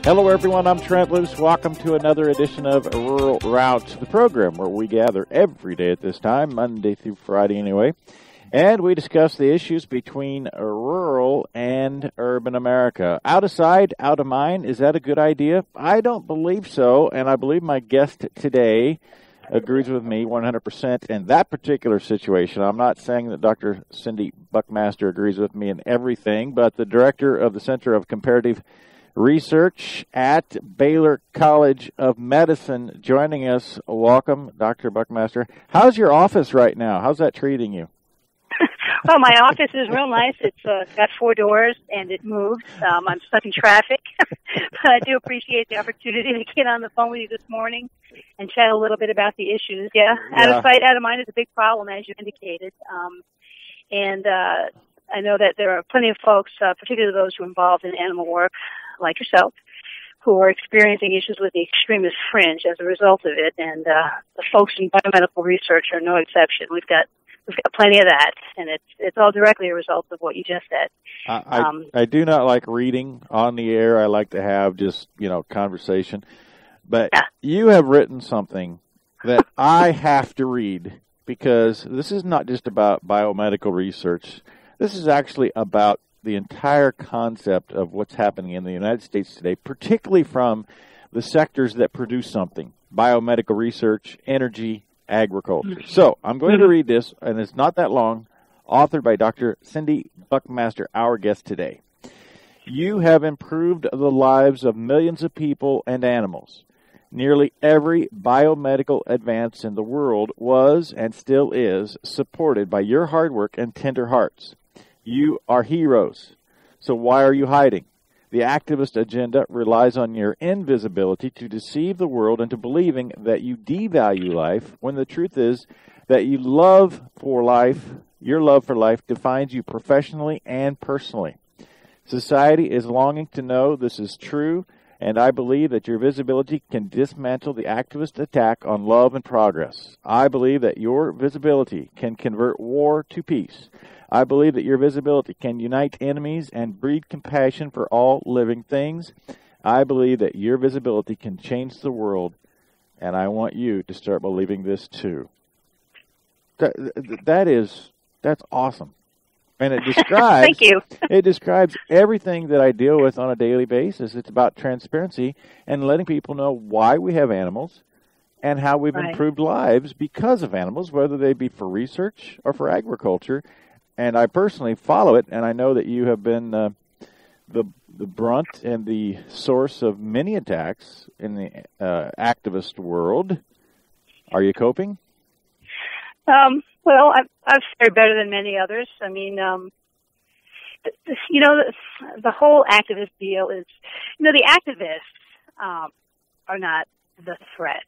Hello, everyone. I'm Trent Luce. Welcome to another edition of Rural Route, the program where we gather every day at this time, Monday through Friday anyway, and we discuss the issues between rural and urban America. Out of sight, out of mind. Is that a good idea? I don't believe so, and I believe my guest today agrees with me 100% in that particular situation. I'm not saying that Dr. Cindy Buckmaster agrees with me in everything, but the director of the Center of Comparative Research at Baylor College of Medicine joining us. Welcome, Dr. Buckmaster. How's your office right now? How's that treating you? Well, my office is real nice. It's got 4 doors, and it moves. I'm stuck in traffic, but I do appreciate the opportunity to get on the phone with you this morning and chat a little bit about the issues. Out of sight, out of mind is a big problem, as you indicated. I know that there are plenty of folks, particularly those who are involved in animal work, like yourself, who are experiencing issues with the extremist fringe as a result of it, and the folks in biomedical research are no exception. We've got plenty of that, and it's all directly a result of what you just said. I do not like reading on the air. I like to have just, conversation. But You have written something that I have to read, because this is not just about biomedical research. This is actually about the entire concept of what's happening in the United States today, particularly from the sectors that produce something: biomedical research, energy, agriculture. So I'm going to read this, and it's not that long, authored by Dr. Cindy Buckmaster, our guest today. You have improved the lives of millions of people and animals. Nearly every biomedical advance in the world was and still is supported by your hard work and tender hearts. You are heroes. So why are you hiding? The activist agenda relies on your invisibility to deceive the world into believing that you devalue life, when the truth is that your love for life defines you professionally and personally. Society is longing to know this is true, and I believe that your visibility can dismantle the activist attack on love and progress. I believe that your visibility can convert war to peace. I believe that your visibility can unite enemies and breed compassion for all living things. I believe that your visibility can change the world, and I want you to start believing this too. That's awesome. And it describes Thank you. It describes everything that I deal with on a daily basis. It's about transparency and letting people know why we have animals and how we've improved lives because of animals, whether they be for research or for agriculture. And I personally follow it, and I know that you have been the brunt and the source of many attacks in the activist world. Are you coping? Well, I've fared better than many others. I mean, the whole activist deal is, the activists are not the threat.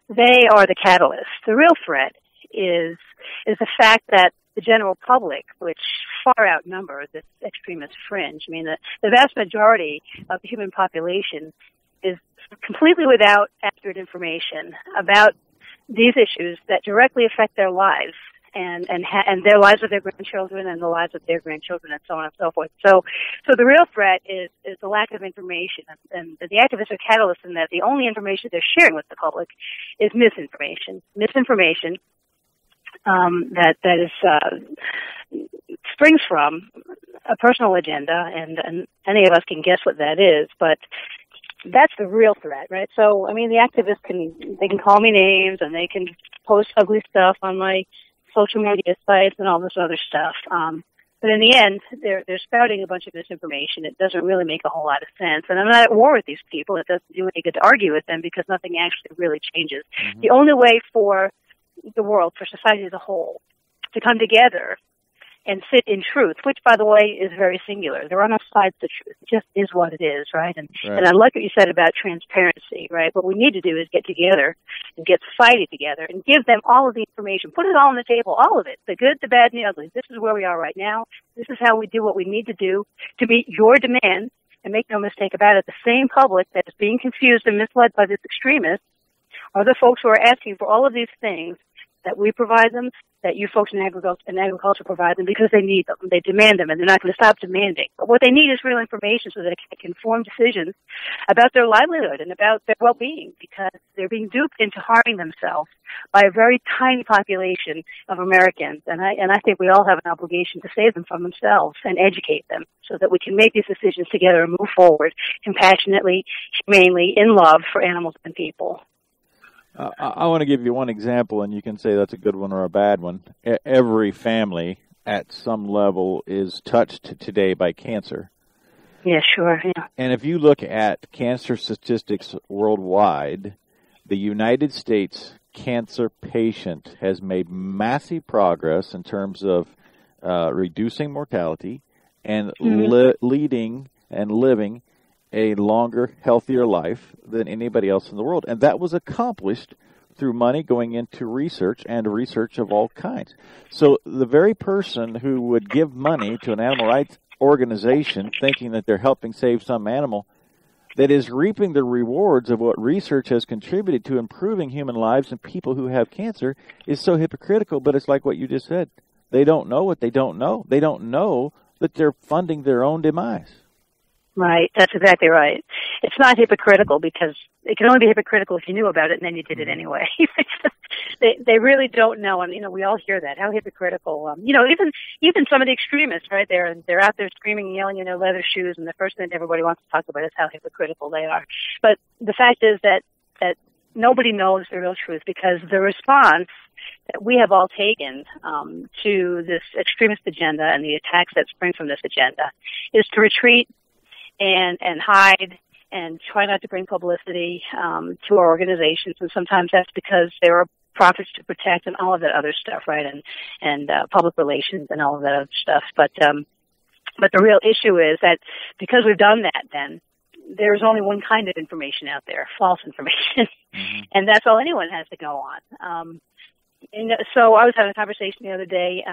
They are the catalyst. The real threat is the fact that the general public, which far outnumbers this extremist fringe, I mean, the vast majority of the human population is completely without accurate information about these issues that directly affect their lives and their lives of their grandchildren and the lives of their grandchildren and so on and so forth. So the real threat is the lack of information, and the activists are catalysts in that the only information they're sharing with the public is misinformation that springs from a personal agenda, and any of us can guess what that is, but that's the real threat, right? So, I mean, the activists can call me names, and they can post ugly stuff on my social media sites and all this other stuff. But in the end, they're spouting a bunch of misinformation. It doesn't really make a whole lot of sense. And I'm not at war with these people. It doesn't do any good to argue with them because nothing actually really changes. Mm-hmm. The only way for the world, for society as a whole, to come together and sit in truth, which, by the way, is very singular. There are no sides to truth. It just is what it is, right? And I like what you said about transparency, right? What we need to do is get together and get society together and give them all of the information. Put it all on the table, all of it, the good, the bad, and the ugly. This is where we are right now. This is how we do what we need to do to meet your demands. And make no mistake about it, the same public that is being confused and misled by this extremist are the folks who are asking for all of these things that we provide them, that you folks in agriculture provide them because they need them. They demand them, and they're not going to stop demanding. But what they need is real information so that they can inform decisions about their livelihood and about their well-being, because they're being duped into harming themselves by a very tiny population of Americans. And I think we all have an obligation to save them from themselves and educate them so that we can make these decisions together and move forward compassionately, humanely, in love for animals and people. I want to give you one example, and you can say that's a good one or a bad one. Every family at some level is touched today by cancer. Yeah, sure. Yeah. And if you look at cancer statistics worldwide, the United States cancer patient has made massive progress in terms of reducing mortality and leading and living a longer, healthier life than anybody else in the world. And that was accomplished through money going into research and research of all kinds. So the very person who would give money to an animal rights organization thinking that they're helping save some animal that is reaping the rewards of what research has contributed to improving human lives and people who have cancer is so hypocritical. But it's like what you just said. They don't know what they don't know. They don't know that they're funding their own demise. Right, that's exactly right. It's not hypocritical because it can only be hypocritical if you knew about it and then you did it anyway. They really don't know, and we all hear that. How hypocritical! Even some of the extremists, right? They're out there screaming and yelling in their leather shoes, and the first thing everybody wants to talk about is how hypocritical they are. But the fact is that nobody knows the real truth, because the response that we have all taken to this extremist agenda and the attacks that spring from this agenda is to retreat and hide and try not to bring publicity to our organizations. And sometimes that's because there are profits to protect and all of that other stuff, right? And public relations and all of that other stuff. But the real issue is that because we've done that, then there's only one kind of information out there, false information. And that's all anyone has to go on. So I was having a conversation the other day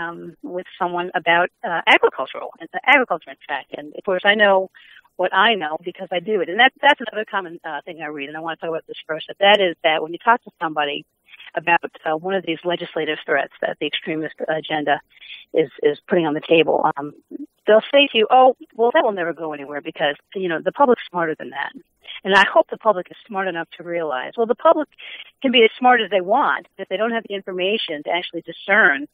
with someone about agriculture, in fact. And of course, I know what I know because I do it. And that's another common thing I read, and I want to talk about this first. That is that when you talk to somebody about one of these legislative threats that the extremist agenda is putting on the table, they'll say to you, "Oh, well, that will never go anywhere because the public's smarter than that." And I hope the public is smart enough to realize, well, the public can be as smart as they want if they don't have the information to actually discern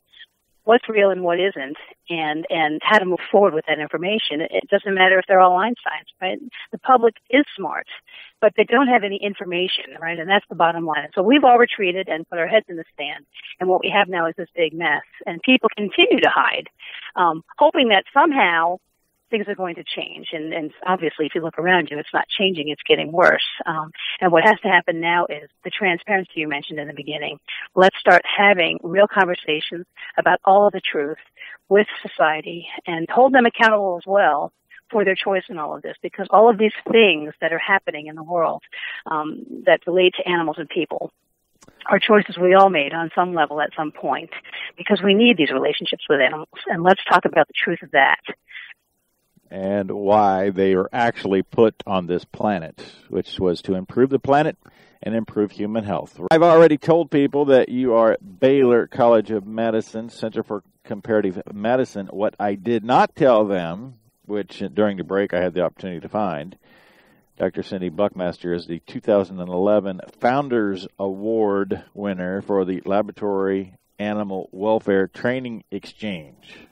what's real and what isn't, and how to move forward with that information. It doesn't matter if they're all Einsteins, right? The public is smart, but they don't have any information, right? And that's the bottom line. So we've all retreated and put our heads in the sand, and what we have now is this big mess. And people continue to hide, hoping that somehow things are going to change. And obviously, if you look around you, it's not changing, it's getting worse. And what has to happen now is the transparency you mentioned in the beginning. Let's start having real conversations about all of the truth with society and hold them accountable as well for their choice in all of this, because all of these things that are happening in the world that relate to animals and people are choices we all made on some level at some point, because we need these relationships with animals. And let's talk about the truth of that. And why they are actually put on this planet, which was to improve the planet and improve human health. I've already told people that you are at Baylor College of Medicine, Center for Comparative Medicine. What I did not tell them, which during the break I had the opportunity to find, Dr. Cindy Buckmaster is the 2011 Founders Award winner for the Laboratory Animal Welfare Training Exchange,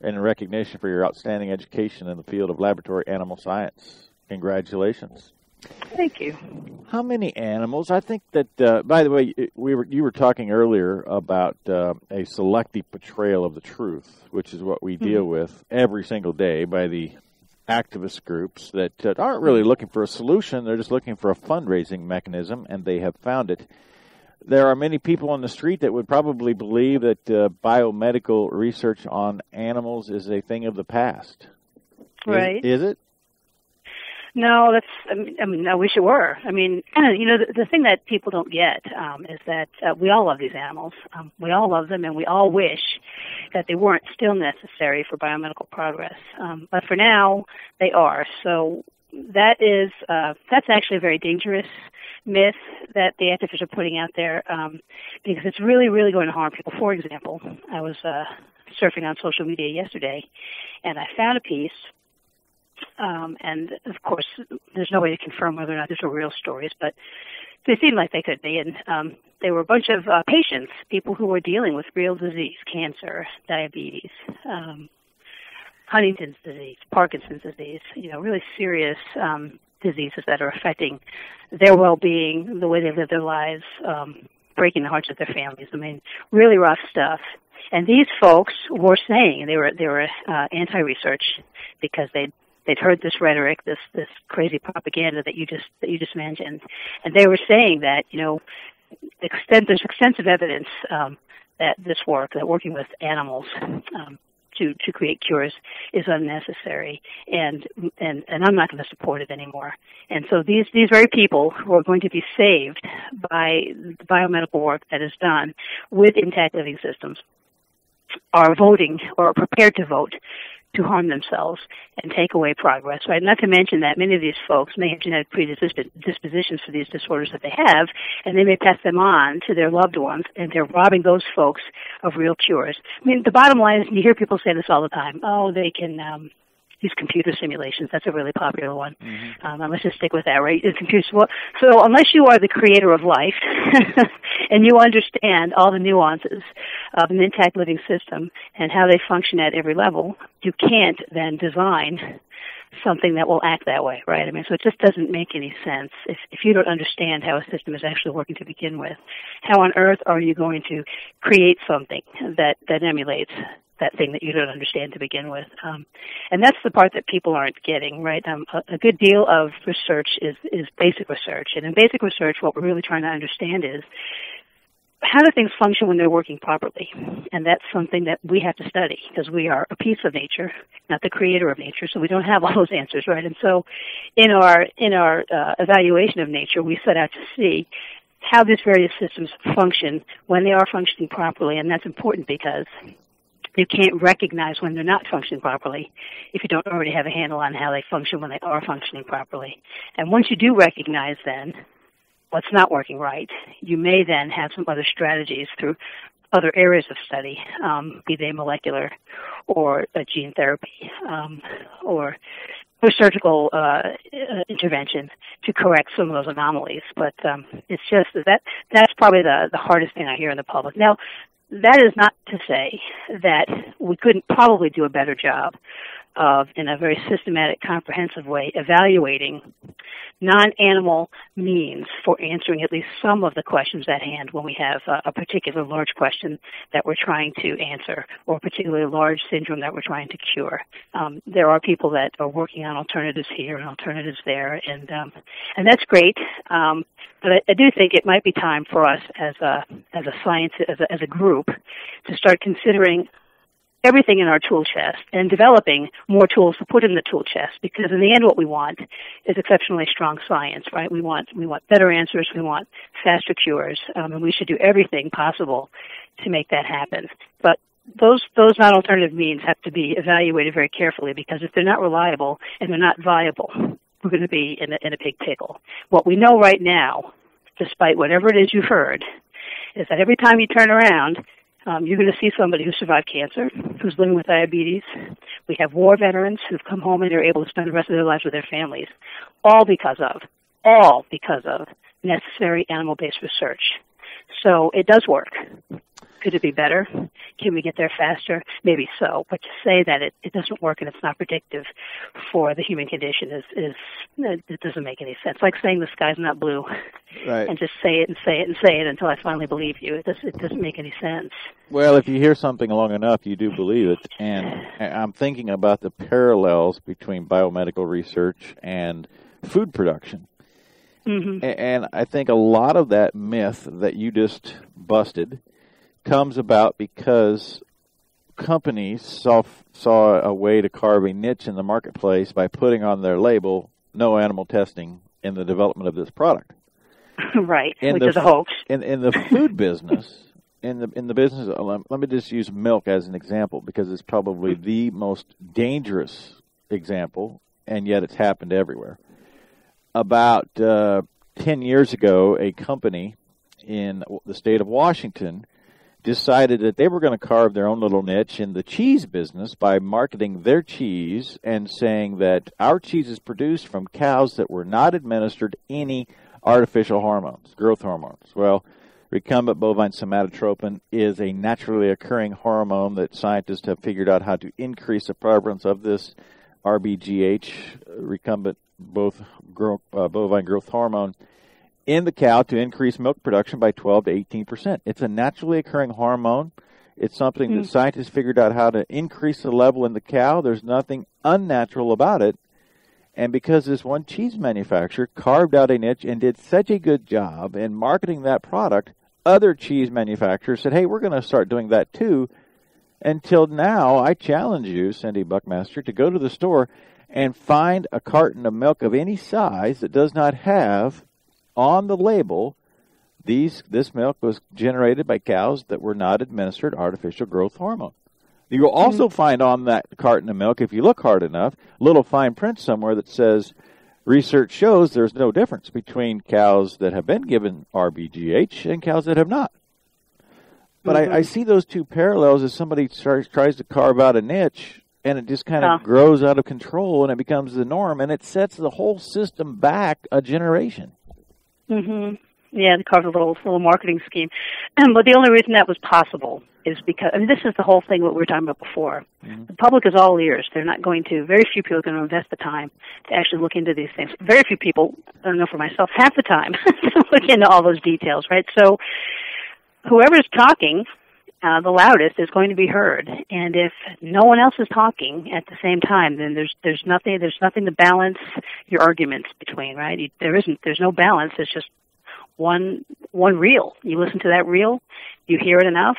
in recognition for your outstanding education in the field of laboratory animal science. Congratulations. Thank you. How many animals? I think that, by the way, you were talking earlier about a selective portrayal of the truth, which is what we deal with every single day by the activist groups that aren't really looking for a solution. They're just looking for a fundraising mechanism, and they have found it. There are many people on the street that would probably believe that biomedical research on animals is a thing of the past. Right. Is it? No, I wish it were. The thing that people don't get is that we all love these animals. We all love them, and we all wish that they weren't still necessary for biomedical progress. But for now, they are. So that's actually a very dangerous myth that the activists are putting out there, because it's really, really going to harm people. For example, I was surfing on social media yesterday, and I found a piece, and of course, there's no way to confirm whether or not these are real stories, but they seem like they could be. And they were a bunch of patients, people who were dealing with real disease, cancer, diabetes, Huntington's disease, Parkinson's disease, really serious diseases that are affecting their well-being, the way they live their lives, breaking the hearts of their families. I mean, really rough stuff. And these folks were saying they were anti-research because they'd heard this rhetoric, this crazy propaganda that you just mentioned, and they were saying that there's extensive evidence that this work, that working with animals to create cures, is unnecessary, and I'm not going to support it anymore. And so these very people who are going to be saved by the biomedical work that is done with intact living systems are voting or are prepared to vote to harm themselves and take away progress, right? Not to mention that many of these folks may have genetic predispositions for these disorders that they have, and they may pass them on to their loved ones, and they're robbing those folks of real cures. I mean, the bottom line is, and you hear people say this all the time, they can use computer simulations. That's a really popular one. Mm-hmm. Let's just stick with that, right? So unless you are the creator of life and you understand all the nuances of an intact living system and how they function at every level, you can't then design something that will act that way, right? I mean, so it just doesn't make any sense. If you don't understand how a system is actually working to begin with, how on earth are you going to create something that emulates that thing that you don't understand to begin with? And that's the part that people aren't getting, right? A good deal of research is basic research. And in basic research, what we're really trying to understand is, how do things function when they're working properly? And that's something that we have to study, because we are a piece of nature, not the creator of nature, so we don't have all those answers, right? And so in our evaluation of nature, we set out to see how these various systems function when they are functioning properly, and that's important because you can't recognize when they're not functioning properly if you don't already have a handle on how they function when they are functioning properly. And once you do recognize then what's not working right, you may then have some other strategies through other areas of study, be they molecular or gene therapy or surgical intervention to correct some of those anomalies. But it's just that's probably the hardest thing I hear in the public. Now, that is not to say that we couldn't probably do a better job of, in a very systematic, comprehensive way, evaluating non-animal means for answering at least some of the questions at hand when we have a particular large question that we're trying to answer, or a particularly large syndrome that we're trying to cure. There are people that are working on alternatives here and alternatives there, and that's great. But I do think it might be time for us as a science, as a group, to start considering everything in our tool chest and developing more tools to put in the tool chest, because in the end what we want is exceptionally strong science, right? We want better answers, we want faster cures, and we should do everything possible to make that happen. But those non-alternative means have to be evaluated very carefully, because if they're not reliable and they're not viable, we're going to be in a big pickle. What we know right now, despite whatever it is you've heard, is that every time you turn around, you're going to see somebody who survived cancer, who's living with diabetes. We have war veterans who've come home and they're able to spend the rest of their lives with their families, all because of necessary animal-based research. So it does work. Could it be better? Can we get there faster? Maybe so. But to say that it doesn't work and it's not predictive for the human condition it doesn't make any sense. Like saying the sky's not blue, right? And just say it and say it and say it until I finally believe you. It doesn't make any sense. Well, if you hear something long enough, you do believe it. And I'm thinking about the parallels between biomedical research and food production. Mm-hmm. And I think a lot of that myth that you just busted comes about because companies saw a way to carve a niche in the marketplace by putting on their label no animal testing in the development of this product. Right, which is a hoax. In the food business, in the business, let me just use milk as an example, because it's probably the most dangerous example and yet it's happened everywhere. About 10 years ago, a company in the state of Washington decided that they were going to carve their own little niche in the cheese business by marketing their cheese and saying that our cheese is produced from cows that were not administered any artificial hormones, growth hormones. Well, recombinant bovine somatotropin is a naturally occurring hormone that scientists have figured out how to increase the prevalence of this RBGH, recombinant bovine growth hormone, in the cow to increase milk production by 12 to 18%. It's a naturally occurring hormone. It's something that scientists figured out how to increase the level in the cow. There's nothing unnatural about it. And because this one cheese manufacturer carved out a niche and did such a good job in marketing that product, other cheese manufacturers said, hey, we're going to start doing that too. Until now, I challenge you, Cindy Buckmaster, to go to the store and find a carton of milk of any size that does not have on the label, this milk was generated by cows that were not administered artificial growth hormone. You will also find on that carton of milk, if you look hard enough, little fine print somewhere that says, research shows there's no difference between cows that have been given RBGH and cows that have not. But I see those two parallels as somebody tries to carve out a niche, and it just kind of grows out of control, and it becomes the norm, and it sets the whole system back a generation. Yeah, they carved a little marketing scheme. But the only reason that was possible is because, and this is the whole thing what we were talking about before. The public is all ears. They're not going to, very few people are going to invest the time to actually look into these things. Very few people, I don't know for myself, have the time to look into all those details, right? So whoever's talking the loudest is going to be heard. And if no one else is talking at the same time, then there's nothing to balance your arguments between, right? There's no balance. It's just one reel. You listen to that reel, you hear it enough,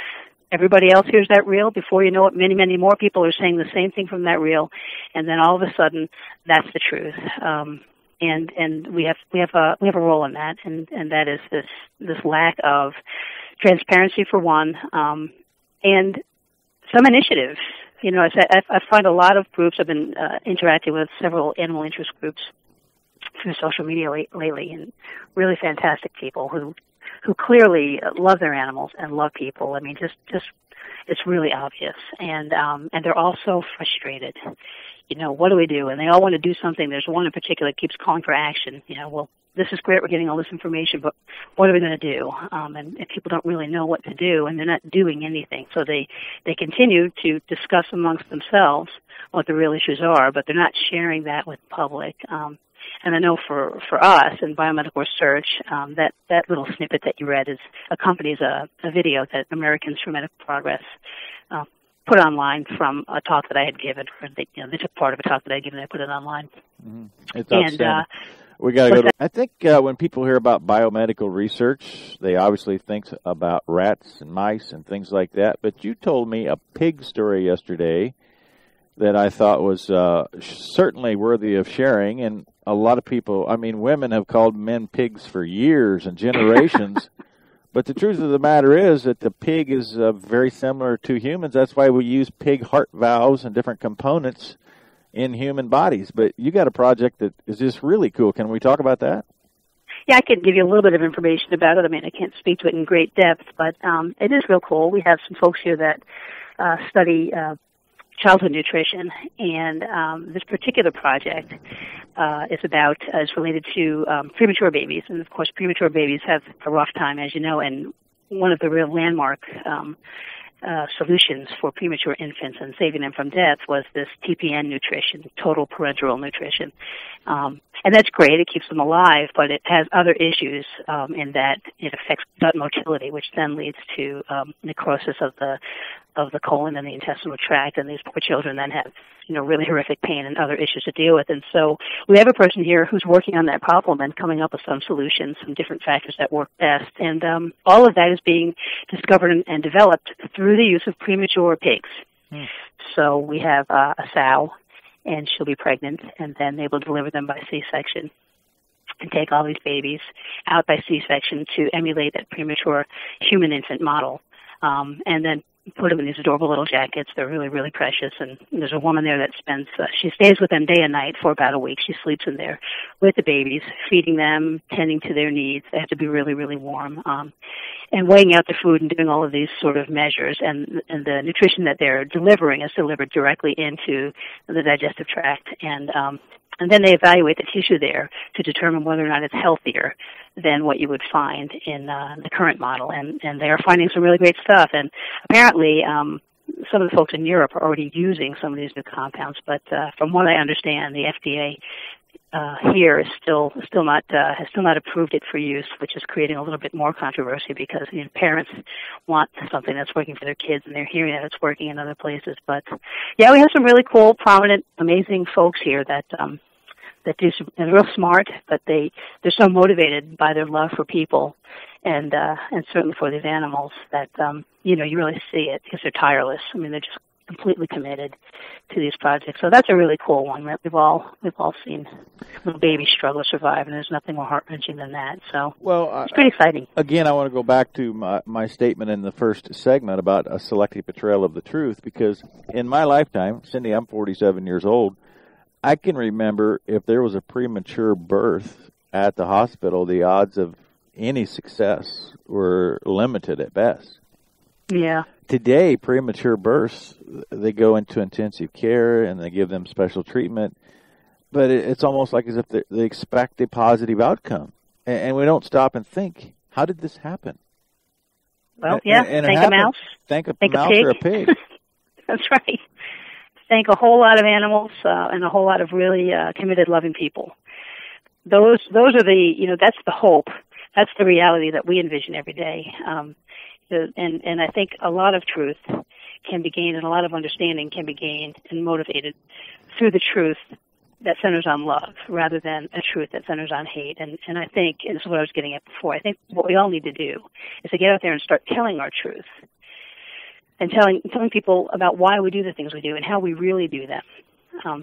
everybody else hears that reel. Before you know it, many more people are saying the same thing from that reel, and then all of a sudden, that's the truth. And we have a role in that, and that is this lack of transparency for one, and some initiative. You know, I find a lot of groups. I've been interacting with several animal interest groups through social media lately, and really fantastic people who clearly love their animals and love people. I mean, just it's really obvious, and they're all so frustrated. You know, what do we do? And they all want to do something. There's one in particular that keeps calling for action. You know, well, this is great, we're getting all this information, but what are we going to do? And people don't really know what to do, and they're not doing anything. So they continue to discuss amongst themselves what the real issues are, but they're not sharing that with the public. And I know for us in biomedical research, that little snippet that you read accompanies a video that Americans for Medical Progress put online from a talk that I had given. They took part of a talk that I had given, and I put it online. It's outstanding. We got to go. I think when people hear about biomedical research, they obviously think about rats and mice and things like that. But you told me a pig story yesterday that I thought was certainly worthy of sharing. And a lot of people, I mean, women have called men pigs for years and generations. But the truth of the matter is that the pig is very similar to humans. That's why we use pig heart valves and different components in human bodies. But you got a project that is just really cool. Can we talk about that? Yeah, I could give you a little bit of information about it. I mean, I can't speak to it in great depth, but it is real cool. We have some folks here that study childhood nutrition, and this particular project is related to premature babies. And of course, premature babies have a rough time, as you know, and one of the real landmark solutions for premature infants and saving them from death was this TPN nutrition, total parenteral nutrition. And that's great. It keeps them alive, but it has other issues in that it affects gut motility, which then leads to necrosis of the colon and the intestinal tract, and these poor children then have, really horrific pain and other issues to deal with. And so we have a person here who's working on that problem and coming up with some solutions, some different factors that work best. And all of that is being discovered and developed through the use of premature pigs. So we have a sow, and she'll be pregnant, and then they will deliver them by C-section and take all these babies out by C-section to emulate that premature human infant model. And then put them in these adorable little jackets. They're really, really precious. And there's a woman there that she stays with them day and night for about a week. She sleeps in there with the babies, feeding them, tending to their needs. They have to be really, really warm. And weighing out the food and doing all of these sort of measures. And the nutrition that they're delivering is delivered directly into the digestive tract. And then they evaluate the tissue there to determine whether or not it's healthier than what you would find in the current model. And they are finding some really great stuff. And apparently, some of the folks in Europe are already using some of these new compounds. But from what I understand, the FDA here is still not has still not approved it for use, which is creating a little bit more controversy because parents want something that's working for their kids, and they're hearing that it's working in other places. But yeah, we have some really cool, prominent, amazing folks here that do some, they're real smart, but they're so motivated by their love for people and certainly for these animals that you really see it because they're tireless. I mean, they're just completely committed to these projects. So that's a really cool one. Right? We've all seen little babies struggle to survive, and there's nothing more heart-wrenching than that. So it's pretty exciting. Again, I want to go back to my statement in the first segment about a selective portrayal of the truth, because in my lifetime, Cindy, I'm 47 years old, I can remember if there was a premature birth at the hospital, the odds of any success were limited at best. Yeah. Today, premature births, they go into intensive care and they give them special treatment, but it's almost like as if they expect a positive outcome. And we don't stop and think, how did this happen? Well, yeah, thank a mouse. Thank a mouse or a pig. That's right. Thank a whole lot of animals and a whole lot of really committed, loving people. Those are the, that's the hope. That's the reality that we envision every day. And I think a lot of truth can be gained and a lot of understanding can be gained and motivated through the truth that centers on love rather than a truth that centers on hate. And I think, and this is what I was getting at before, I think what we all need to do is to get out there and start telling our truth and telling people about why we do the things we do and how we really do them.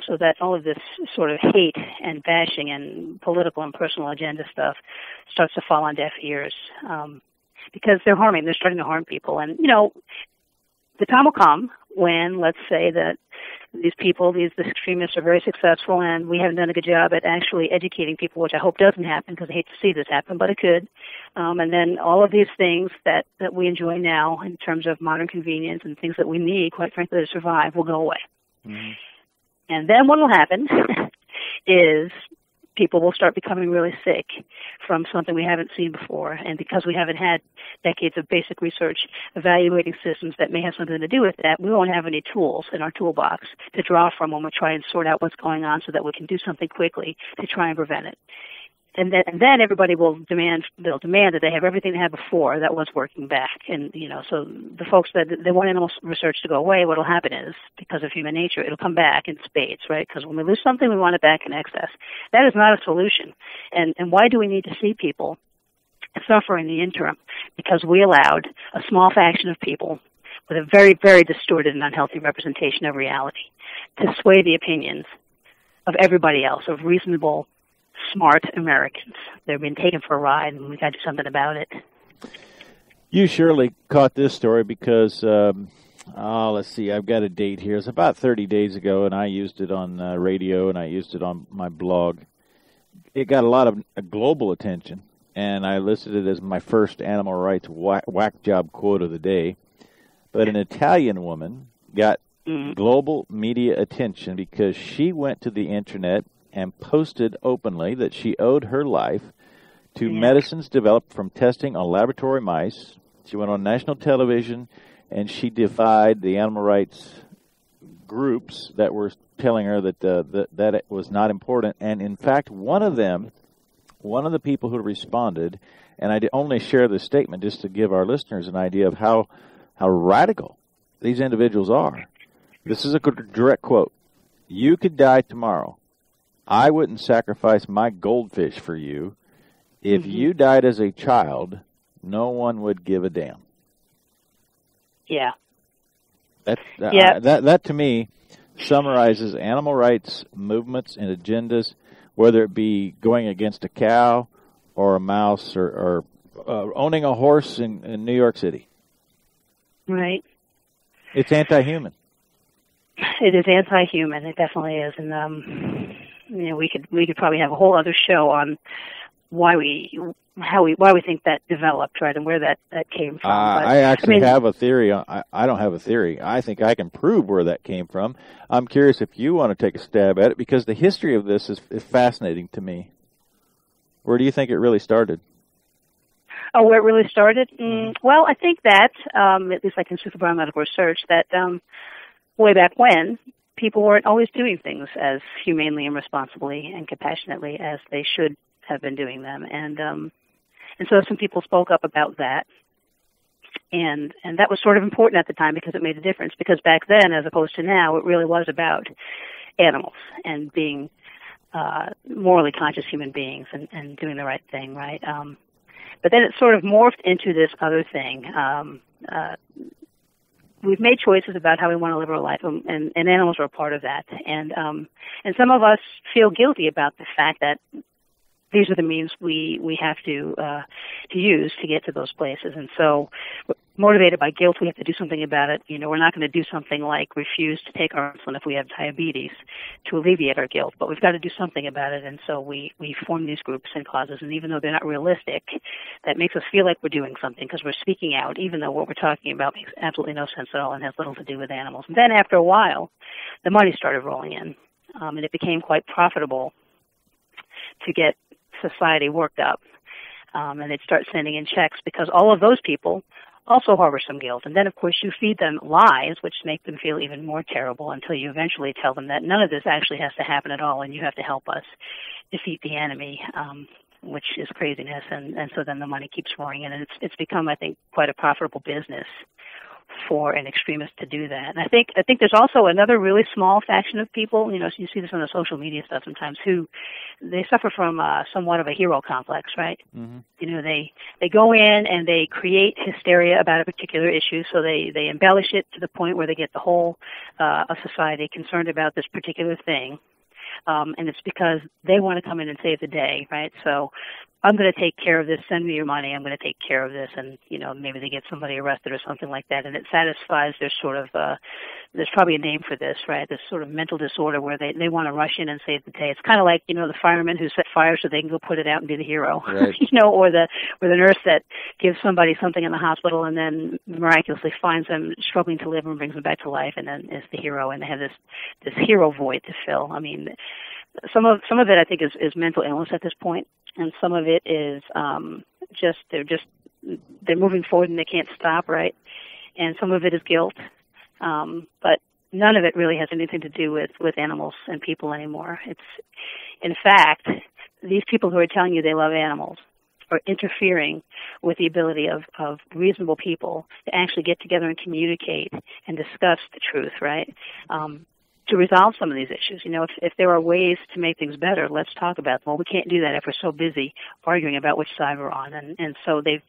So that all of this sort of hate and bashing and political and personal agenda stuff starts to fall on deaf ears. Because they're starting to harm people. And, the time will come when, let's say that these people, these extremists are very successful and we haven't done a good job at actually educating people, which I hope doesn't happen because I hate to see this happen, but it could. And then all of these things that we enjoy now in terms of modern convenience and things that we need, quite frankly, to survive will go away. Mm-hmm. And then what will happen is people will start becoming really sick from something we haven't seen before. And because we haven't had decades of basic research evaluating systems that may have something to do with that, we won't have any tools in our toolbox to draw from when we try and sort out what's going on so that we can do something quickly to try and prevent it. And then everybody will demand that they have everything they had before that was working back. And, so the folks that they want animal research to go away, what will happen is, because of human nature, it'll come back in spades, right? Because when we lose something, we want it back in excess. That is not a solution. And why do we need to see people suffer in the interim? Because we allowed a small faction of people with a very, very distorted and unhealthy representation of reality to sway the opinions of everybody else, of reasonable, smart Americans. They're being taken for a ride, and we've got to do something about it. You surely caught this story because, let's see, I've got a date here. It's about 30 days ago, and I used it on radio, and I used it on my blog. It got a lot of global attention, and I listed it as my first animal rights whack job quote of the day. But an Italian woman got global media attention because she went to the Internet and posted openly that she owed her life to medicines developed from testing on laboratory mice. She went on national television, and she defied the animal rights groups that were telling her that that it was not important. And, in fact, one of the people who responded, and I only share this statement just to give our listeners an idea of how radical these individuals are. This is a direct quote. "You could die tomorrow. I wouldn't sacrifice my goldfish for you. If you died as a child, no one would give a damn." Yeah. That to me summarizes animal rights movements and agendas, whether it be going against a cow or a mouse or owning a horse in New York City. Right. It's anti-human. It is anti-human. It definitely is, and we could probably have a whole other show on why we think that developed, right, and where that came from. I actually have a theory. I don't have a theory. I think I can prove where that came from. I'm curious if you want to take a stab at it, because the history of this is fascinating to me. Where do you think it really started? Oh, where it really started? Well, I think that, at least like in super biomedical research, that way back when, people weren't always doing things as humanely and responsibly and compassionately as they should have been doing them. And so some people spoke up about that. And that was sort of important at the time because it made a difference. Because back then, as opposed to now, it really was about animals and being morally conscious human beings and doing the right thing, right? But then it sort of morphed into this other thing. We've made choices about how we want to live our life, and animals are a part of that. And some of us feel guilty about the fact that these are the means we have to use to get to those places. And so, motivated by guilt, we have to do something about it. We're not going to do something like refuse to take our insulin if we have diabetes to alleviate our guilt, but we've got to do something about it. And so we form these groups and causes, and even though they're not realistic, that makes us feel like we're doing something because we're speaking out, even though what we're talking about makes absolutely no sense at all and has little to do with animals. And then after a while, the money started rolling in, and it became quite profitable to get society worked up, and they'd start sending in checks because all of those people also harbor some guilt. And then, of course, you feed them lies, which make them feel even more terrible until you eventually tell them that none of this actually has to happen at all, and you have to help us defeat the enemy, which is craziness. And so then the money keeps pouring in, and it's become, I think, quite a profitable business for an extremist to do that. And I think there's also another really small faction of people, so you see this on the social media stuff sometimes, who they suffer from somewhat of a hero complex, right? Mm-hmm. They go in and they create hysteria about a particular issue, so they embellish it to the point where they get the whole of society concerned about this particular thing. And it's because they want to come in and save the day, right? So I'm going to take care of this. Send me your money. I'm going to take care of this. And, maybe they get somebody arrested or something like that. And it satisfies their sort of, there's probably a name for this, right? This sort of mental disorder where they want to rush in and save the day. It's kind of like, the firemen who set fire so they can go put it out and be the hero, right. Or the nurse that gives somebody something in the hospital and then miraculously finds them struggling to live and brings them back to life and then is the hero. And they have this hero void to fill. I mean, some of it I think is mental illness at this point, and some of it is they're moving forward and they can't stop, right? And some of it is guilt, but none of it really has anything to do with animals and people anymore. It's, in fact, these people who are telling you they love animals are interfering with the ability of reasonable people to actually get together and communicate and discuss the truth, right? To resolve some of these issues. If there are ways to make things better, let's talk about them. Well, we can't do that if we're so busy arguing about which side we're on. And so they've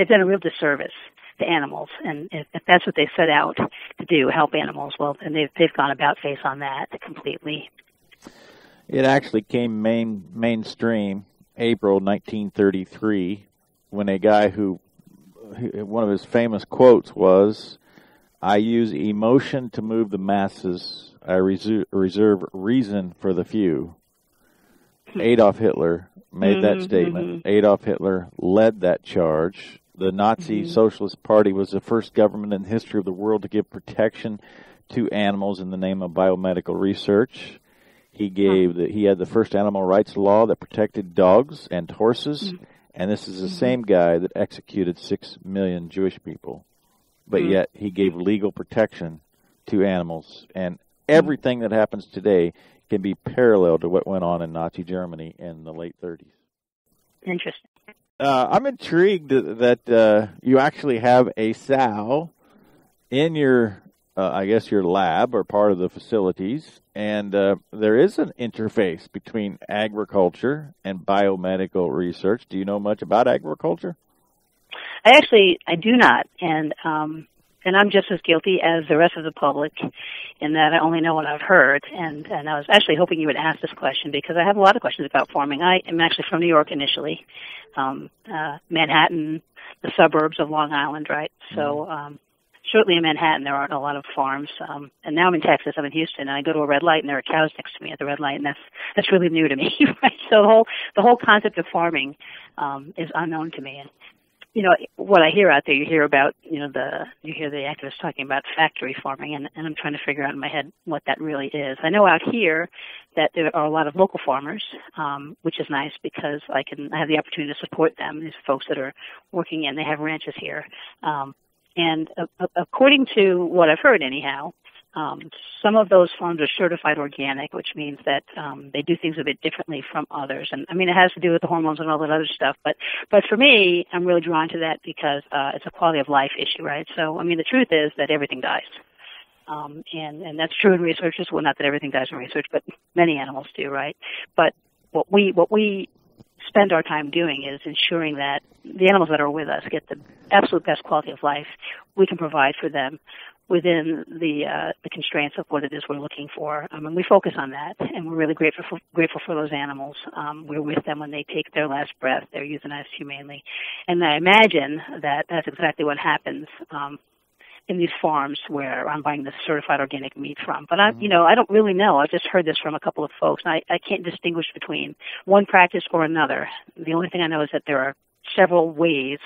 done a real disservice to animals. And if that's what they set out to do, help animals, well, then they've gone about face on that completely. It actually came mainstream April 1933 when a guy one of his famous quotes was, "I use emotion to move the masses. I reserve reason for the few." Adolf Hitler made that statement. Adolf Hitler led that charge. The Nazi Socialist Party was the first government in the history of the world to give protection to animals in the name of biomedical research. He had the first animal rights law that protected dogs and horses, and this is the same guy that executed 6 million Jewish people. But yet he gave legal protection to animals. And everything that happens today can be parallel to what went on in Nazi Germany in the late 30s. Interesting. I'm intrigued that you actually have a sow in your, your lab or part of the facilities. And there is an interface between agriculture and biomedical research. Do you know much about agriculture? I do not, and I'm just as guilty as the rest of the public in that I only know what I've heard, and I was actually hoping you would ask this question because I have a lot of questions about farming. I am actually from New York initially, Manhattan, the suburbs of Long Island, right? So certainly in Manhattan, there aren't a lot of farms. And now I'm in Texas. I'm in Houston, and I go to a red light, and there are cows next to me at the red light, and that's really new to me. Right? So the whole concept of farming is unknown to me. And what I hear out there, you hear about you hear the activists talking about factory farming, and I'm trying to figure out in my head what that really is. I know out here that there are a lot of local farmers, which is nice because I have the opportunity to support them. These folks that are working they have ranches here. And according to what I've heard anyhow, some of those farms are certified organic, which means that they do things a bit differently from others. And I mean, it has to do with the hormones and all that other stuff. But for me, I'm really drawn to that because it's a quality of life issue, right? So, I mean, the truth is that everything dies. And that's true in research as well. Not that everything dies in research, but many animals do, right? But what we spend our time doing is ensuring that the animals that are with us get the absolute best quality of life we can provide for them within the constraints of what it is we're looking for. And we focus on that, and we're really grateful for those animals. We're with them when they take their last breath. They're euthanized humanely. And I imagine that that's exactly what happens in these farms where I'm buying the certified organic meat from. But I don't really know. I just heard this from a couple of folks, and I can't distinguish between one practice or another. The only thing I know is that there are several ways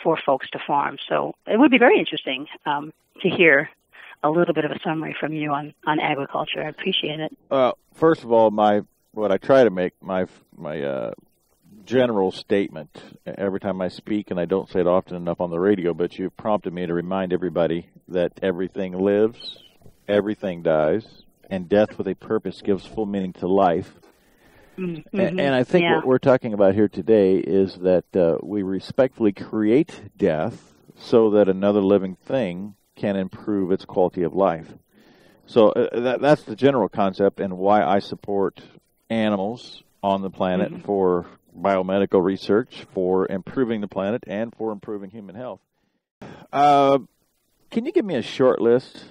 for folks to farm. So it would be very interesting to hear a little bit of a summary from you on agriculture. I appreciate it. Well, first of all, what I try to make my general statement every time I speak, and I don't say it often enough on the radio, but you've prompted me to remind everybody that everything lives, everything dies, and death with a purpose gives full meaning to life. Mm-hmm. And I think what we're talking about here today is that we respectfully create death so that another living thing can improve its quality of life. So that's the general concept and why I support animals on the planet for biomedical research, for improving the planet, and for improving human health. Can you give me a short list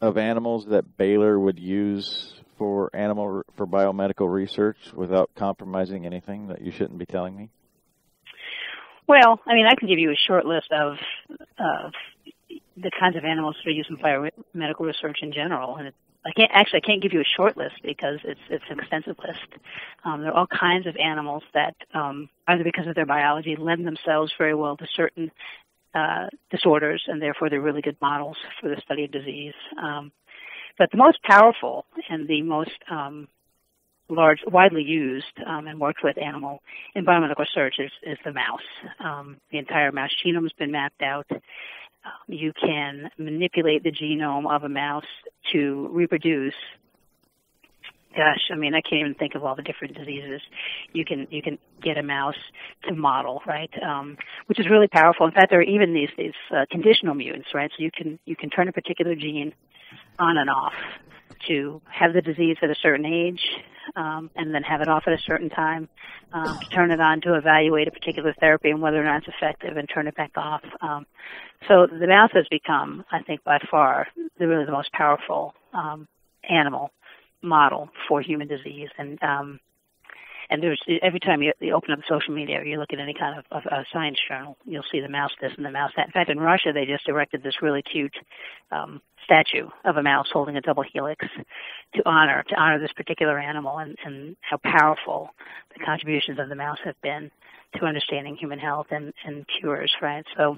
of animals that Baylor would use for biomedical research without compromising anything that you shouldn't be telling me? Well, I mean, I can give you a short list of the kinds of animals that are used in biomedical research in general, and I can't give you a short list because it's an extensive list. There are all kinds of animals that, either because of their biology, lend themselves very well to certain disorders, and therefore they're really good models for the study of disease. But the most powerful and the most widely used and worked with animal in biomedical research is the mouse. The entire mouse genome has been mapped out. You can manipulate the genome of a mouse to reproduce. Gosh, I mean, I can't even think of all the different diseases you can get a mouse to model, right? Which is really powerful. In fact, there are even these conditional mutants, right? So you can turn a particular gene on and off to have the disease at a certain age, and then have it off at a certain time, to turn it on to evaluate a particular therapy and whether or not it's effective, and turn it back off. So the mouse has become, I think, by far, really the most powerful animal model for human disease. And there's, every time you open up social media or you look at any kind of a science journal, you'll see the mouse this and the mouse that. In fact, in Russia, they just erected this really cute statue of a mouse holding a double helix to honor this particular animal and how powerful the contributions of the mouse have been to understanding human health and cures, right? So,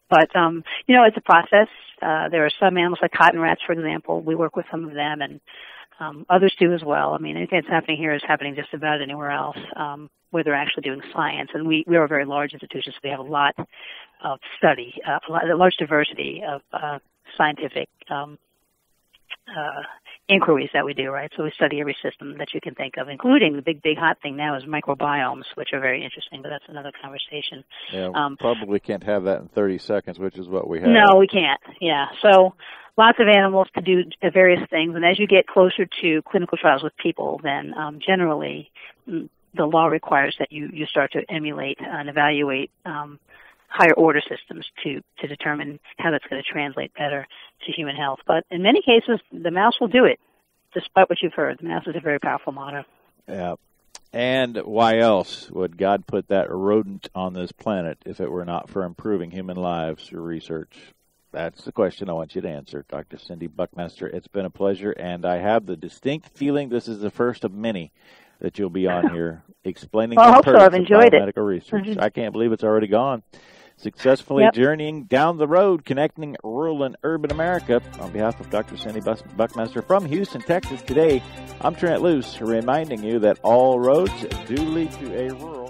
but, it's a process. There are some animals like cotton rats, for example. We work with some of them, and others do as well. I mean, anything that's happening here is happening just about anywhere else where they're actually doing science. And we are a very large institution, so we have a lot of study, a large diversity of scientific inquiries that we do, right? So we study every system that you can think of, including the big hot thing now is microbiomes, which are very interesting, but that's another conversation. Yeah, probably can't have that in 30 seconds, which is what we have. No, we can't. Yeah. So lots of animals to do various things, and as you get closer to clinical trials with people, then generally the law requires that you start to emulate and evaluate higher order systems to determine how that's going to translate better to human health. But in many cases, the mouse will do it, despite what you've heard. The mouse is a very powerful model. Yeah. And why else would God put that rodent on this planet if it were not for improving human lives through research? That's the question I want you to answer, Dr. Cindy Buckmaster. It's been a pleasure, and I have the distinct feeling this is the first of many that you'll be on here explaining well, I the hope so. perks I've enjoyed of biomedical research. Mm-hmm. I can't believe it's already gone. Successfully journeying down the road, connecting rural and urban America. On behalf of Dr. Cindy Buckmaster from Houston, Texas, today, I'm Trent Luce, reminding you that all roads do lead to a rural